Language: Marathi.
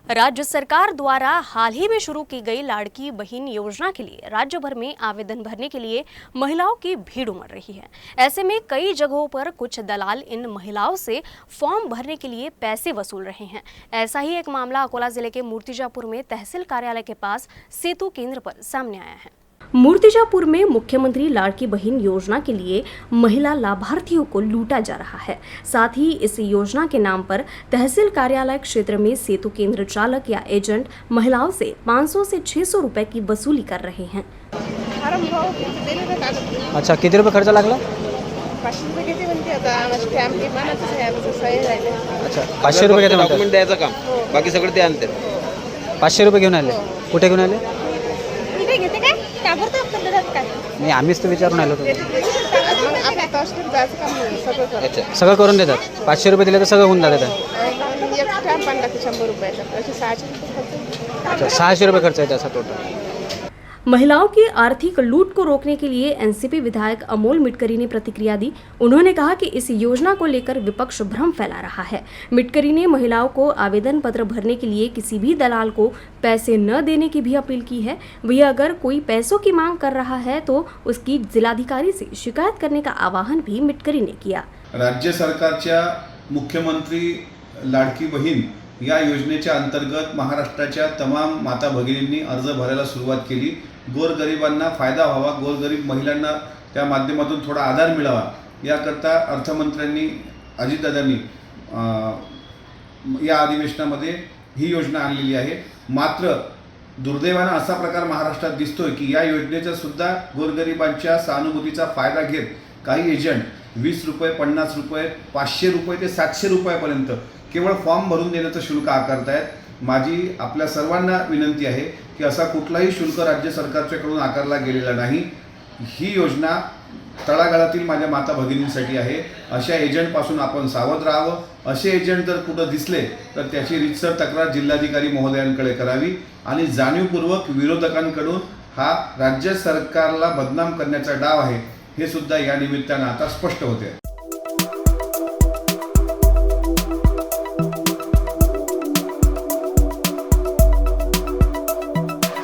राज्य सरकार द्वारा हाल ही में शुरू की गई लाड़की बहन योजना के लिए राज्य भर में आवेदन भरने के लिए महिलाओं की भीड़ उमड़ रही है। ऐसे में कई जगहों पर कुछ दलाल इन महिलाओं से फॉर्म भरने के लिए पैसे वसूल रहे हैं। ऐसा ही एक मामला अकोला जिले के मूर्तिजापुर में तहसील कार्यालय के पास सेतु केंद्र पर सामने आया है। मूर्तिजापुर में मुख्यमंत्री लाड़की बहन योजना के लिए महिला लाभार्थियों को लूटा जा रहा है। साथ ही इस योजना के नाम पर तहसील कार्यालय क्षेत्र में सेतु केंद्र चालक या एजेंट महिलाओं से 500 से 600 रुपए की वसूली कर रहे हैं। अच्छा, किती रुपये खर्च लागला? अच्छा, 500 रुपये घेते डॉक्युमेंट द्यायचं काम, बाकी सगळं ते आणते। 500 रुपये घेऊन आले? कुठे घेऊन आले? नाही, आम्हीच तर विचारून आलो होतो। सगळं करून देतात? 500 रुपये दिले तर सगळं होऊन जातात? अच्छा, 600 रुपये खर्च येते असा टोटल। महिलाओं की आर्थिक लूट को रोकने के लिए एनसीपी विधायक अमोल मिटकरी ने प्रतिक्रिया दी। उन्होंने कहा कि इस योजना को लेकर विपक्ष भ्रम फैला रहा है। मिटकरी ने महिलाओं को आवेदन पत्र भरने के लिए किसी भी दलाल को पैसे न देने की भी अपील की है। वही अगर कोई पैसों की मांग कर रहा है तो उसकी जिलाधिकारी से शिकायत करने का आह्वान भी मिटकरी ने किया। राज्य सरकारच्या मुख्यमंत्री लाडकी बहीण या योजनेच्या अंतर्गत महाराष्ट्राच्या तमाम माता भगिनींनी अर्ज भरायला सुरुवात केली। गोरगरिबांना फायदा व्हावा, गोरगरीब महिलांना त्या माध्यमातून थोडा आधार मिळावा याकरता अर्थमंत्र्यांनी अजितदादांनी या अधिवेशनामध्ये ही योजना आणलेली आहे। मात्र दुर्दैवाने असा प्रकार महाराष्ट्रात दिसतोय की या योजनेचा सुद्धा गोरगरिबांच्या सहानुभूतीचा फायदा घेत काही एजंट 20 रुपये, 50 रुपये, 500 रुपये ते 700 रुपयापर्यंत केवळ फॉर्म भरून देण्याचं शुल्क आकारतायत। माझी आपल्या सर्वांना विनंती आहे की असा कुठलाही शुल्क राज्य सरकारच्याकडून आकारला गेलेला नाही। ही योजना तळागाळातील माझ्या माता भगिनींसाठी आहे। अशा एजंटपासून आपण सावध राहावं। असे एजंट जर कुठं दिसले तर त्याची रीतसर तक्रार जिल्हाधिकारी महोदयांकडे करावी आणि जाणीवपूर्वक विरोधकांकडून हा राज्य सरकारला बदनाम करण्याचा डाव आहे हे सुद्धा या निमित्तानं आता स्पष्ट होते।